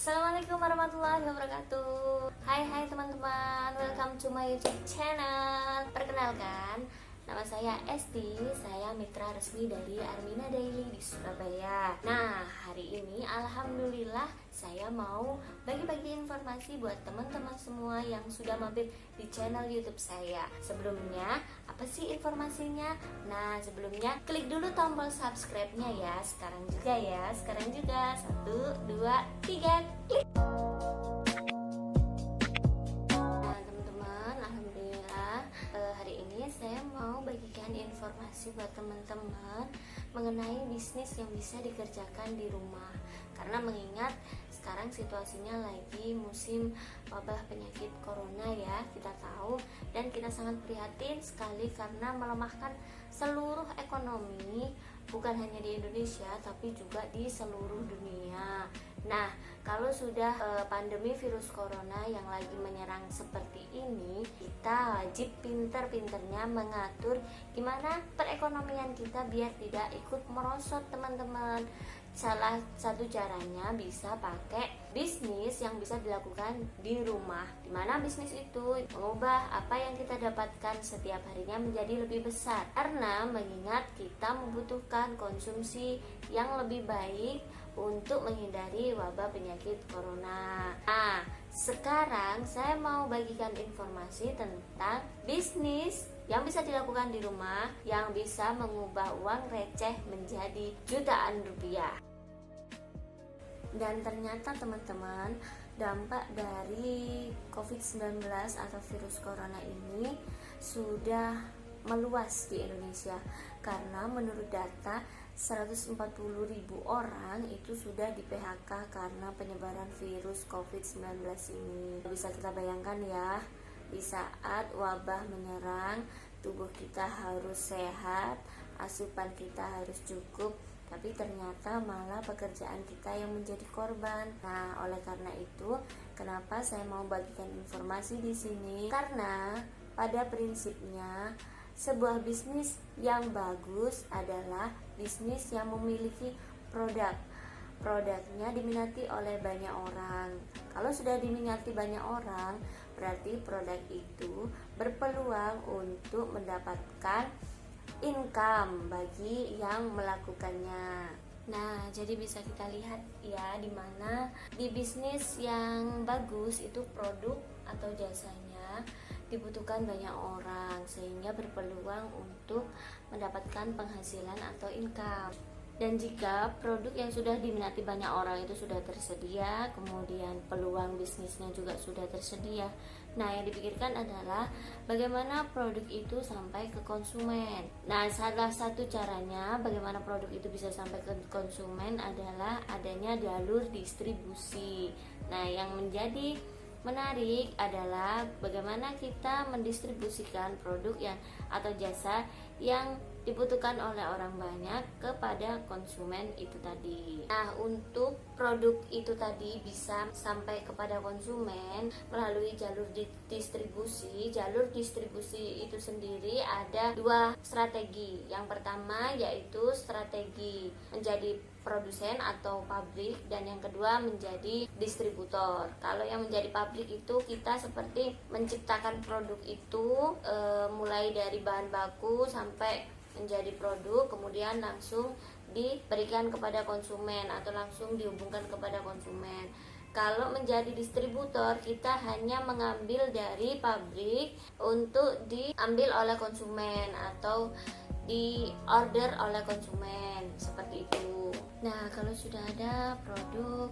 Assalamualaikum warahmatullahi wabarakatuh. Hai teman-teman, welcome to my YouTube channel. Perkenalkan, nama saya Esti. Saya mitra resmi dari Armina Daily di Surabaya. Nah, hari ini alhamdulillah saya mau bagi-bagi informasi buat teman-teman semua yang sudah mampir di channel YouTube saya. Sebelumnya, apa sih informasinya? Nah, sebelumnya klik dulu tombol subscribe-nya ya. Sekarang juga ya. 1, 2, 3, klik. Nah, teman-teman, alhamdulillah hari ini saya mau bagikan informasi buat teman-teman mengenai bisnis yang bisa dikerjakan di rumah. Karena mengingat sekarang situasinya lagi musim wabah penyakit corona ya, kita tahu, dan kita sangat prihatin sekali karena melemahkan seluruh ekonomi, bukan hanya di Indonesia tapi juga di seluruh dunia. Nah, kalau sudah pandemi virus corona yang lagi menyerang seperti ini, kita wajib pinter-pinternya mengatur gimana perekonomian kita biar tidak ikut merosot, teman-teman. Salah satu caranya bisa pakai bisnis yang bisa dilakukan di rumah, dimana bisnis itu mengubah apa yang kita dapatkan setiap harinya menjadi lebih besar, karena mengingat kita membutuhkan konsumsi yang lebih baik untuk menghindari wabah penyakit corona. Nah, sekarang saya mau bagikan informasi tentang bisnis yang bisa dilakukan di rumah yang bisa mengubah uang receh menjadi jutaan rupiah. Dan ternyata teman-teman, dampak dari COVID-19 atau virus corona ini sudah meluas di Indonesia, karena menurut data 140.000 orang itu sudah di PHK karena penyebaran virus COVID-19 ini. Bisa kita bayangkan ya, di saat wabah menyerang, tubuh kita harus sehat, asupan kita harus cukup, tapi ternyata malah pekerjaan kita yang menjadi korban. Nah, oleh karena itu, kenapa saya mau bagikan informasi di sini? Karena pada prinsipnya sebuah bisnis yang bagus adalah bisnis yang memiliki produknya diminati oleh banyak orang. Kalau sudah diminati banyak orang, berarti produk itu berpeluang untuk mendapatkan income bagi yang melakukannya. Nah, jadi bisa kita lihat ya, dimana di bisnis yang bagus itu produk atau jasanya dibutuhkan banyak orang, sehingga berpeluang untuk mendapatkan penghasilan atau income. Dan jika produk yang sudah diminati banyak orang itu sudah tersedia, kemudian peluang bisnisnya juga sudah tersedia, nah yang dipikirkan adalah bagaimana produk itu sampai ke konsumen. Nah, salah satu caranya bagaimana produk itu bisa sampai ke konsumen adalah adanya jalur distribusi. Nah, yang menjadi menarik adalah bagaimana kita mendistribusikan produk yang atau jasa yang dibutuhkan oleh orang banyak kepada konsumen itu tadi. Nah, untuk produk itu tadi bisa sampai kepada konsumen melalui jalur distribusi. Jalur distribusi itu sendiri ada dua strategi. Yang pertama yaitu strategi menjadi produsen atau pabrik, dan yang kedua menjadi distributor. Kalau yang menjadi pabrik itu kita seperti menciptakan produk itu mulai dari bahan baku sampai menjadi produk, kemudian langsung diberikan kepada konsumen atau langsung dihubungkan kepada konsumen. Kalau menjadi distributor, kita hanya mengambil dari pabrik untuk diambil oleh konsumen atau di order oleh konsumen, seperti itu. Nah, kalau sudah ada produk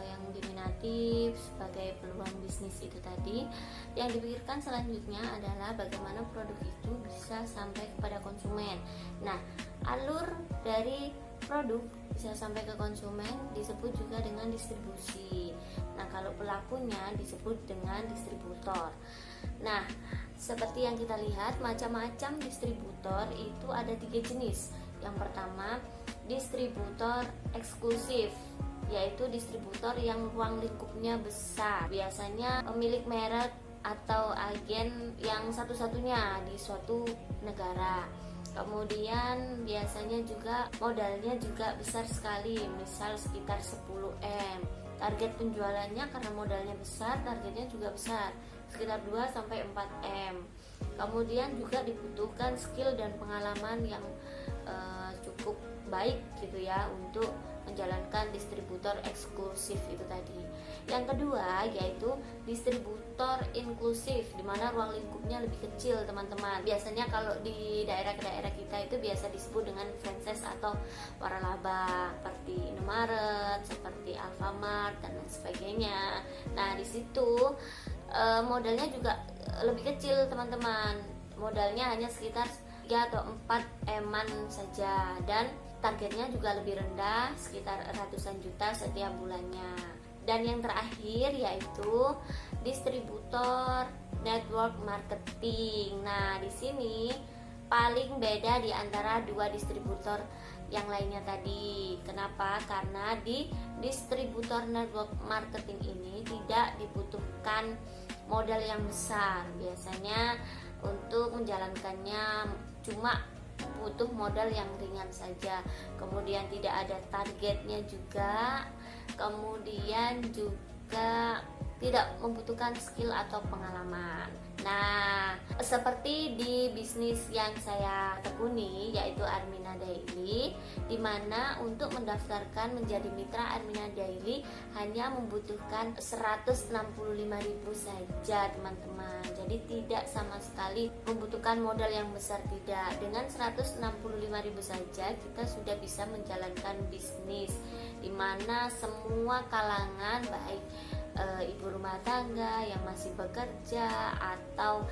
yang diminati sebagai peluang bisnis itu tadi, yang dipikirkan selanjutnya adalah bagaimana produk itu bisa sampai kepada konsumen. Nah, alur dari produk bisa sampai ke konsumen disebut juga dengan distribusi. Nah, kalau pelakunya disebut dengan distributor. Nah, seperti yang kita lihat, macam-macam distributor itu ada 3 jenis. Yang pertama, distributor eksklusif, yaitu distributor yang ruang lingkupnya besar, biasanya pemilik merek atau agen yang satu-satunya di suatu negara. Kemudian biasanya juga modalnya juga besar sekali, misal sekitar 10M. Target penjualannya karena modalnya besar, targetnya juga besar, sekitar 2-4 M. Kemudian juga dibutuhkan skill dan pengalaman yang cukup baik gitu ya untuk menjalankan distributor eksklusif itu tadi. Yang kedua yaitu distributor inklusif, di mana ruang lingkupnya lebih kecil teman-teman. Biasanya kalau di daerah-daerah kita itu biasa disebut dengan franchise atau waralaba, seperti Indomaret, seperti Alfamart dan lain sebagainya. Nah di situ modalnya juga lebih kecil teman-teman. Modalnya hanya sekitar 3 atau 4 M-an saja, dan targetnya juga lebih rendah, sekitar ratusan juta setiap bulannya. Dan yang terakhir yaitu distributor network marketing. Nah, di sini paling beda di antara dua distributor yang lainnya tadi. Kenapa? Karena di distributor network marketing ini tidak dibutuhkan modal yang besar. Biasanya untuk menjalankannya cuma butuh modal yang ringan saja, kemudian tidak ada targetnya juga, kemudian juga tidak membutuhkan skill atau pengalaman. Nah, seperti di bisnis yang saya tekuni yaitu Armina Daily, di mana untuk mendaftarkan menjadi mitra Armina Daily hanya membutuhkan 165.000 saja teman-teman. Jadi tidak sama sekali membutuhkan modal yang besar, tidak. Dengan 165.000 saja kita sudah bisa menjalankan bisnis, di mana semua kalangan baik ibu rumah tangga yang masih bekerja atau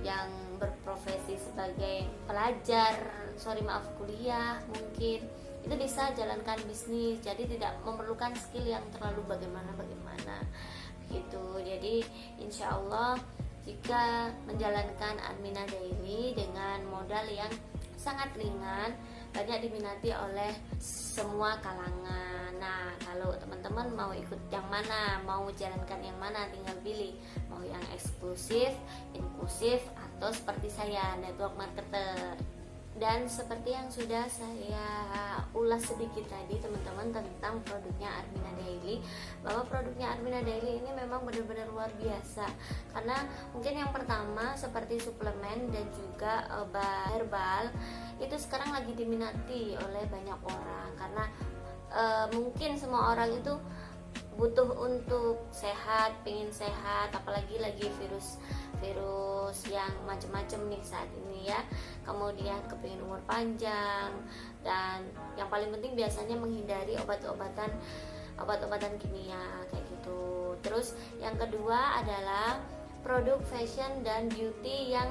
yang berprofesi sebagai pelajar, kuliah mungkin, itu bisa jalankan bisnis. Jadi tidak memerlukan skill yang terlalu bagaimana gitu. Jadi insya Allah jika menjalankan Armina Daily dengan modal yang sangat ringan, banyak diminati oleh semua kalangan. Nah, kalau teman-teman mau ikut yang mana, mau jalankan yang mana, tinggal pilih. Mau yang eksklusif, inklusif, atau seperti saya, network marketer. Dan seperti yang sudah saya ulas sedikit tadi teman-teman tentang produknya Armina Daily, bahwa produknya Armina Daily ini memang benar-benar luar biasa. Karena mungkin yang pertama seperti suplemen dan juga obat herbal itu sekarang lagi diminati oleh banyak orang, karena mungkin semua orang itu butuh untuk sehat, pengen sehat, apalagi lagi virus yang macam-macam nih saat ini ya. Kemudian kepingin umur panjang, dan yang paling penting biasanya menghindari obat-obatan kimia kayak gitu. Terus yang kedua adalah produk fashion dan beauty yang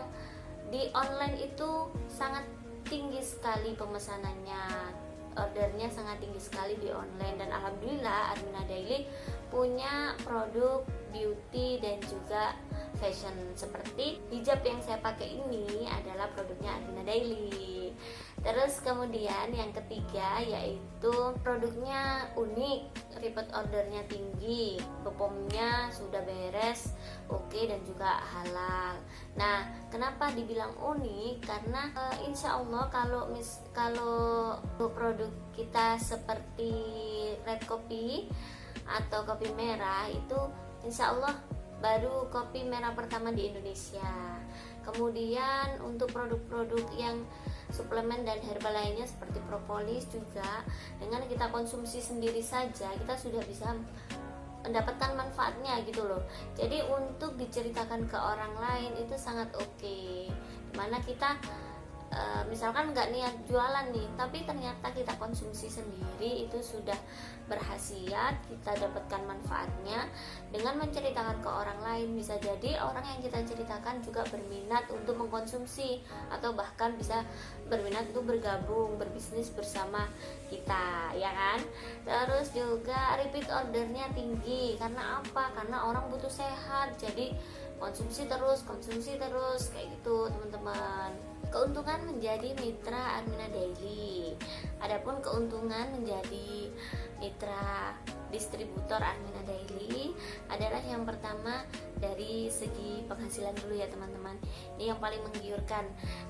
di online itu sangat tinggi sekali pemesanannya, ordernya sangat tinggi sekali di online. Dan alhamdulillah Armina Daily punya produk beauty dan juga fashion. Seperti hijab yang saya pakai ini adalah produknya Armina Daily. Terus kemudian yang ketiga yaitu produknya unik, repeat ordernya tinggi, BPOM-nya sudah beres, oke, dan juga halal. Nah, kenapa dibilang unik? Karena insya Allah kalau produk kita seperti red kopi atau kopi merah itu insya Allah baru kopi merah pertama di Indonesia. Kemudian untuk produk-produk yang suplemen dan herbal lainnya seperti propolis juga, dengan kita konsumsi sendiri saja kita sudah bisa mendapatkan manfaatnya gitu loh. Jadi untuk diceritakan ke orang lain itu sangat oke. Dimana kita misalkan nggak niat jualan nih, tapi ternyata kita konsumsi sendiri itu sudah berhasiat, kita dapatkan manfaatnya. Dengan menceritakan ke orang lain, bisa jadi orang yang kita ceritakan juga berminat untuk mengkonsumsi, atau bahkan bisa berminat untuk bergabung berbisnis bersama kita, ya kan. Terus juga repeat ordernya tinggi. Karena apa? Karena orang butuh sehat, jadi konsumsi terus kayak gitu teman-teman. Keuntungan menjadi mitra Armina Daily. Adapun keuntungan menjadi mitra distributor Armina Daily adalah yang pertama dari segi penghasilan dulu ya teman-teman. Ini yang paling menggiurkan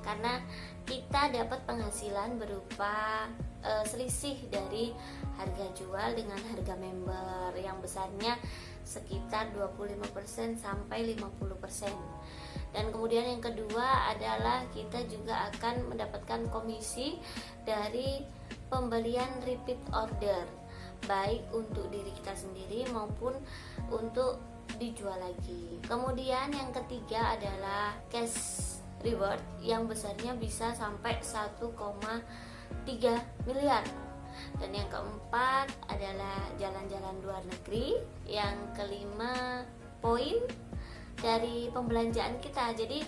karena kita dapat penghasilan berupa selisih dari harga jual dengan harga member yang besarnya sekitar 25% sampai 50%. Dan kemudian yang kedua adalah kita juga akan mendapatkan komisi dari pembelian repeat order, baik untuk diri kita sendiri maupun untuk dijual lagi. Kemudian yang ketiga adalah cash reward yang besarnya bisa sampai 1,3 miliar. Dan yang keempat adalah jalan-jalan luar negeri. Yang kelima, poin dari pembelanjaan kita. Jadi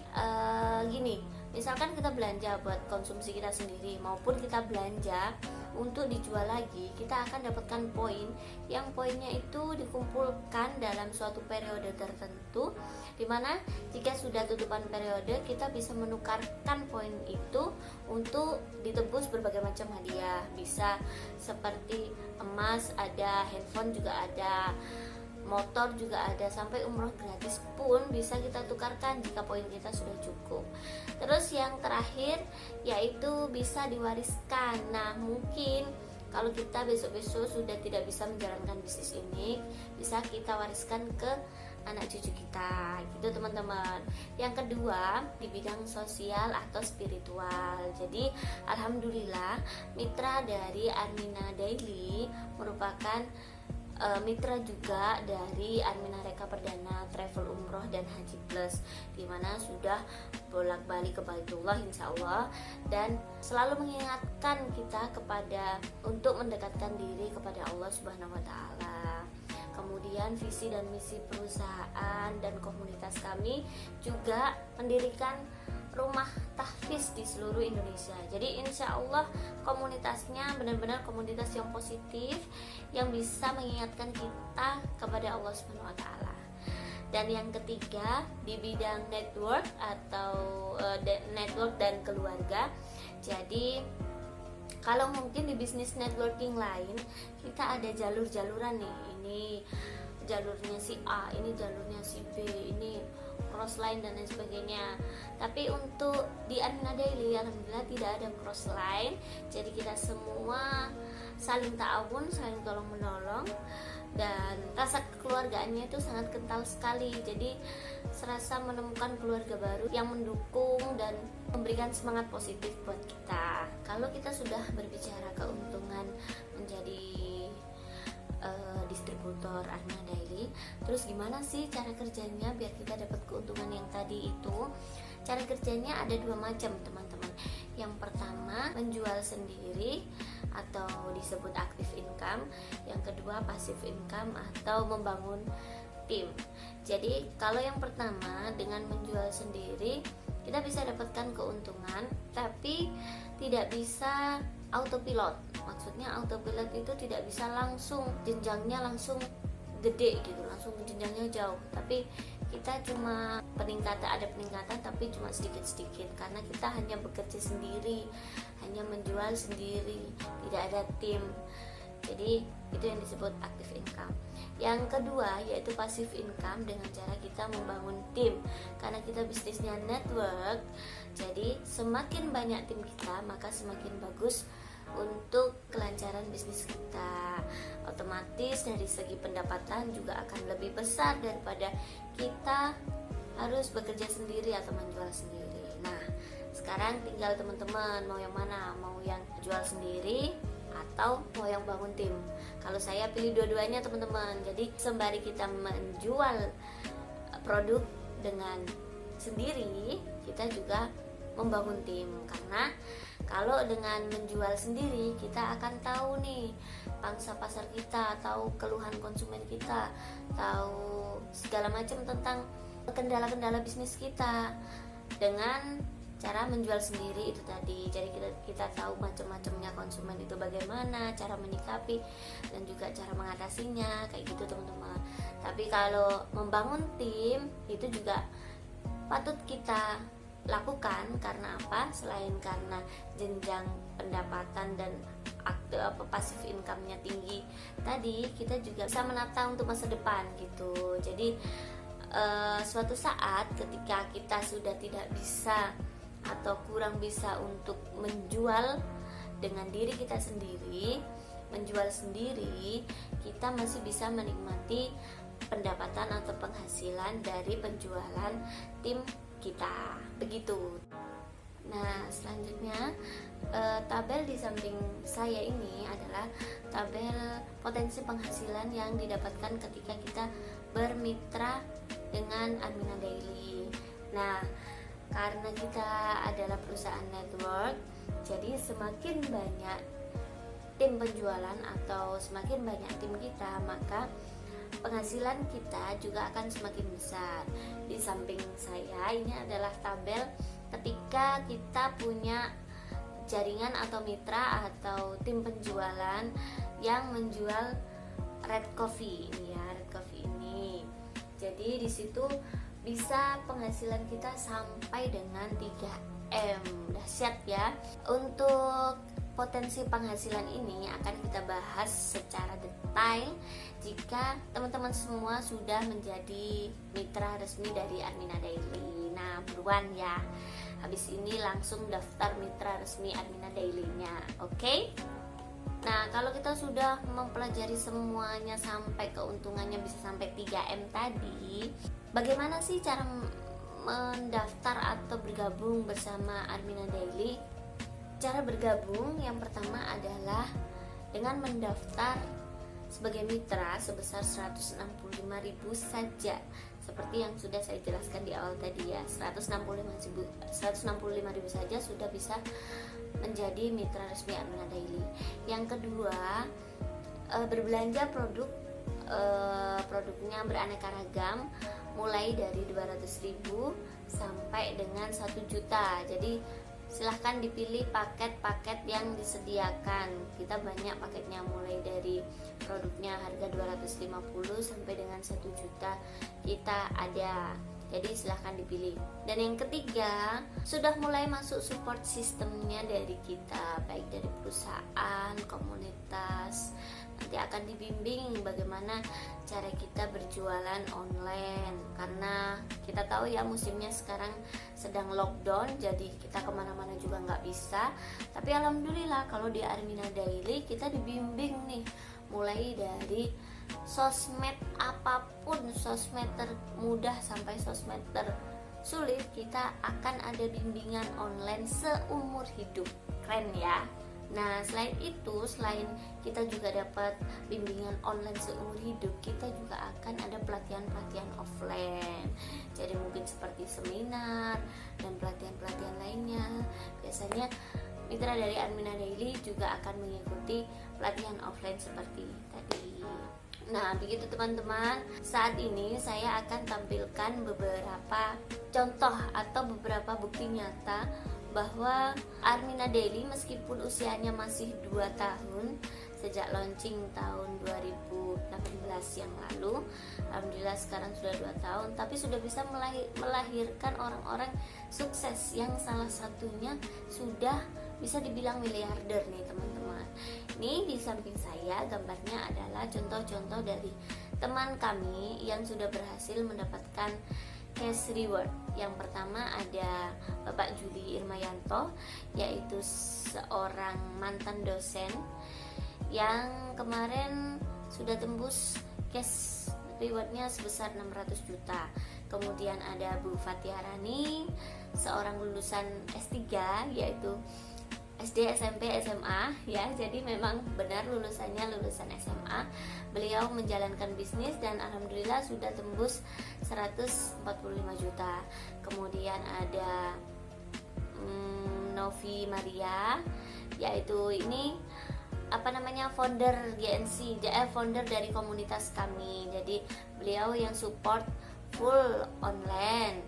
gini, misalkan kita belanja buat konsumsi kita sendiri maupun kita belanja untuk dijual lagi, kita akan dapatkan poin yang poinnya itu dikumpulkan dalam suatu periode tertentu, dimana jika sudah tutupan periode kita bisa menukarkan poin itu untuk ditebus berbagai macam hadiah. Bisa seperti emas ada, handphone juga ada, motor juga ada, sampai umroh gratis pun bisa kita tukarkan jika poin kita sudah cukup. Terus yang terakhir yaitu bisa diwariskan. Nah, mungkin kalau kita besok-besok sudah tidak bisa menjalankan bisnis ini, bisa kita wariskan ke anak cucu kita, gitu teman-teman. Yang kedua, di bidang sosial atau spiritual. Jadi alhamdulillah mitra dari Armina Daily merupakan mitra juga dari Armina Reka Perdana Travel Umroh dan Haji Plus, dimana sudah bolak-balik ke Baitullah insya Allah, dan selalu mengingatkan kita kepada untuk mendekatkan diri kepada Allah Subhanahu wa Ta'ala. Kemudian visi dan misi perusahaan dan komunitas kami juga mendirikan rumah tahfiz di seluruh Indonesia. Jadi insya Allah komunitasnya benar-benar komunitas yang positif, yang bisa mengingatkan kita kepada Allah Subhanahu wa Ta'ala. Dan yang ketiga, di bidang network atau network dan keluarga. Jadi kalau mungkin di bisnis networking lain kita ada jalur-jaluran nih, ini jalurnya si A, ini jalurnya si B, ini crossline dan lain sebagainya. Tapi untuk di Armina Daily alhamdulillah tidak ada crossline. Jadi kita semua saling ta'awun, saling tolong menolong, dan rasa kekeluargaannya itu sangat kental sekali. Jadi serasa menemukan keluarga baru yang mendukung dan memberikan semangat positif buat kita. Kalau kita sudah berbicara keuntungan menjadi distributor Armina Daily, terus gimana sih cara kerjanya biar kita dapat keuntungan yang tadi itu? Cara kerjanya ada dua macam teman-teman. Yang pertama menjual sendiri atau disebut active income, yang kedua passive income atau membangun tim. Jadi kalau yang pertama dengan menjual sendiri kita bisa dapatkan keuntungan, tapi tidak bisa autopilot. Maksudnya autopilot itu tidak bisa langsung jenjangnya langsung gede gitu, langsung jenjangnya jauh, tapi kita cuma ada peningkatan tapi cuma sedikit-sedikit karena kita hanya bekerja sendiri, hanya menjual sendiri, tidak ada tim. Jadi itu yang disebut active income. Yang kedua yaitu passive income dengan cara kita membangun tim. Karena kita bisnisnya network, jadi semakin banyak tim kita maka semakin bagus untuk kelancaran bisnis kita. Otomatis dari segi pendapatan juga akan lebih besar daripada kita harus bekerja sendiri atau menjual sendiri. Nah, sekarang tinggal teman-teman mau yang mana, mau yang jual sendiri atau mau yang bangun tim. Kalau saya pilih dua-duanya teman-teman. Jadi sembari kita menjual produk dengan sendiri, kita juga membangun tim. Karena kalau dengan menjual sendiri kita akan tahu nih pangsa pasar kita, tahu keluhan konsumen kita, tahu segala macam tentang kendala-kendala bisnis kita. Dengan cara menjual sendiri itu tadi, jadi kita tahu macam-macamnya konsumen itu bagaimana, cara menyikapi dan juga cara mengatasinya, kayak gitu teman-teman. Tapi kalau membangun tim itu juga patut kita lakukan. Karena apa? Selain karena jenjang pendapatan dan passive income-nya tinggi tadi, kita juga bisa menata untuk masa depan gitu. Jadi suatu saat ketika kita sudah tidak bisa atau kurang bisa untuk menjual dengan diri kita sendiri, menjual sendiri, kita masih bisa menikmati pendapatan atau penghasilan dari penjualan tim kita, begitu. Nah, selanjutnya tabel di samping saya ini adalah tabel potensi penghasilan yang didapatkan ketika kita bermitra dengan Admina Daily. Nah, karena kita adalah perusahaan network, jadi semakin banyak tim penjualan atau semakin banyak tim kita, maka penghasilan kita juga akan semakin besar. Di samping saya ini adalah tabel ketika kita punya jaringan atau mitra atau tim penjualan yang menjual red coffee ini ya, red coffee ini. Jadi di situ bisa penghasilan kita sampai dengan 3M. Dahsyat ya. Untuk potensi penghasilan ini akan kita bahas secara detail jika teman-teman semua sudah menjadi mitra resmi dari Admina Daily. Nah, buruan ya. Habis ini langsung daftar mitra resmi Admina Daily-nya. Oke? Nah, kalau kita sudah mempelajari semuanya sampai keuntungannya bisa sampai 3M tadi, bagaimana sih cara mendaftar atau bergabung bersama Admina Daily? Cara bergabung yang pertama adalah dengan mendaftar sebagai mitra sebesar 165.000 saja. Seperti yang sudah saya jelaskan di awal tadi ya, 165.000 saja sudah bisa menjadi mitra resmi Admina Daily. Yang kedua, berbelanja produknya beraneka ragam, mulai dari 200.000 sampai dengan 1 juta. Jadi silahkan dipilih paket-paket yang disediakan. Kita banyak paketnya, mulai dari produknya harga 250 sampai dengan 1 juta kita ada. Jadi silahkan dipilih. Dan yang ketiga, sudah mulai masuk support sistemnya dari kita, baik dari perusahaan, komunitas. Nanti akan dibimbing bagaimana cara kita berjualan online, karena kita tahu ya musimnya sekarang sedang lockdown, jadi kita kemana-mana juga nggak bisa. Tapi alhamdulillah kalau di Admina Daily kita dibimbing nih, mulai dari sosmed apapun, sosmed termudah sampai sosmed tersulit, kita akan ada bimbingan online seumur hidup. Keren ya. Nah, selain itu, selain kita juga dapat bimbingan online seumur hidup, kita juga akan ada pelatihan-pelatihan offline. Jadi mungkin seperti seminar dan pelatihan-pelatihan lainnya. Biasanya mitra dari Admina Daily juga akan mengikuti pelatihan offline seperti tadi. Nah, begitu teman-teman. Saat ini saya akan tampilkan beberapa contoh atau beberapa bukti nyata bahwa Admina Daily meskipun usianya masih 2 tahun sejak launching tahun 2018 yang lalu, alhamdulillah sekarang sudah 2 tahun, tapi sudah bisa melahirkan orang-orang sukses yang salah satunya sudah bisa dibilang miliarder nih teman-teman. Ini di samping saya gambarnya adalah contoh-contoh dari teman kami yang sudah berhasil mendapatkan cash reward. Yang pertama ada Bapak Juli Irmayanto, yaitu seorang mantan dosen yang kemarin sudah tembus cash rewardnya sebesar 600 juta. Kemudian ada Bu Fatia Rani, seorang lulusan S3, yaitu SD, SMP, SMA ya. Jadi memang benar lulusannya lulusan SMA. Beliau menjalankan bisnis dan alhamdulillah sudah tembus 145 juta. Kemudian ada Novi Maria, yaitu ini founder GNC, founder dari komunitas kami. Jadi beliau yang support full online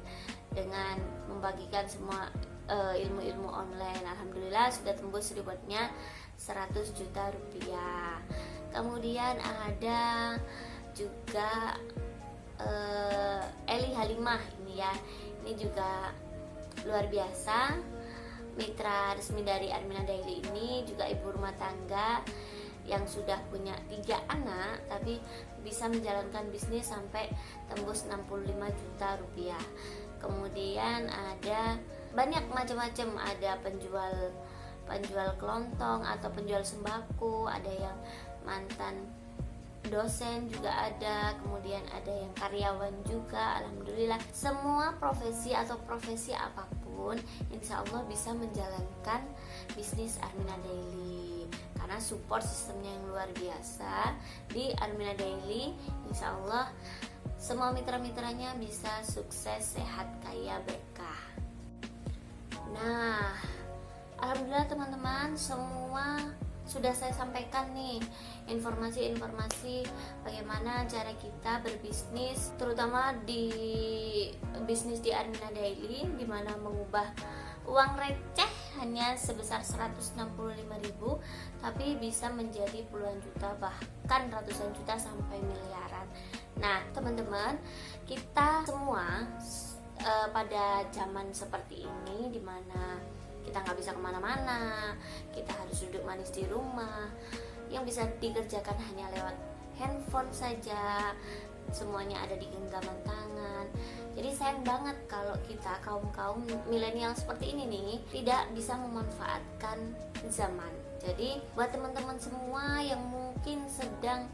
dengan membagikan semua ilmu-ilmu online. Alhamdulillah sudah tembus rewardnya 100 juta rupiah. Kemudian ada juga Eli Halimah ini ya. Ini juga luar biasa, mitra resmi dari Armina Daily ini juga ibu rumah tangga yang sudah punya 3 anak tapi bisa menjalankan bisnis sampai tembus 65 juta rupiah. Kemudian ada banyak macam-macam, ada penjual kelontong atau penjual sembako, ada yang mantan dosen juga ada, kemudian ada yang karyawan juga. Alhamdulillah, semua profesi atau profesi apapun insya Allah bisa menjalankan bisnis Armina Daily karena support sistemnya yang luar biasa di Armina Daily. Insya Allah semua mitra-mitranya bisa sukses, sehat, kaya, berkah. Nah, alhamdulillah teman-teman, semua sudah saya sampaikan nih informasi-informasi bagaimana cara kita berbisnis, terutama di bisnis di Armina Daily, dimana mengubah uang receh hanya sebesar 165.000 tapi bisa menjadi puluhan juta, bahkan ratusan juta sampai miliaran. Nah teman-teman, kita semua pada zaman seperti ini dimana kita nggak bisa kemana-mana, kita harus duduk manis di rumah, yang bisa dikerjakan hanya lewat handphone saja, semuanya ada di genggaman tangan. Jadi sayang banget kalau kita kaum milenial seperti ini nih tidak bisa memanfaatkan zaman. Jadi buat teman-teman semua yang mungkin sedang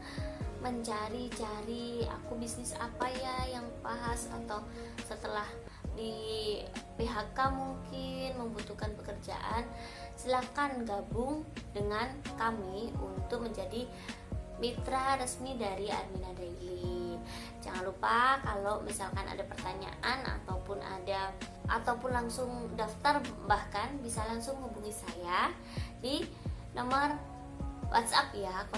mencari-cari aku bisnis apa ya yang pas, atau setelah di PHK mungkin membutuhkan pekerjaan, silakan gabung dengan kami untuk menjadi mitra resmi dari Armina Daily. Jangan lupa kalau misalkan ada pertanyaan ataupun langsung daftar, bahkan bisa langsung hubungi saya di nomor WhatsApp ya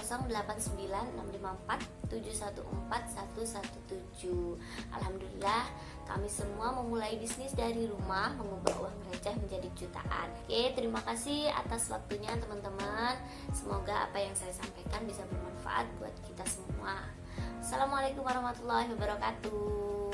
089654714117. Alhamdulillah kami semua memulai bisnis dari rumah, mengubah uang receh menjadi jutaan. Oke, terima kasih atas waktunya teman-teman. Semoga apa yang saya sampaikan bisa bermanfaat buat kita semua. Assalamualaikum warahmatullahi wabarakatuh.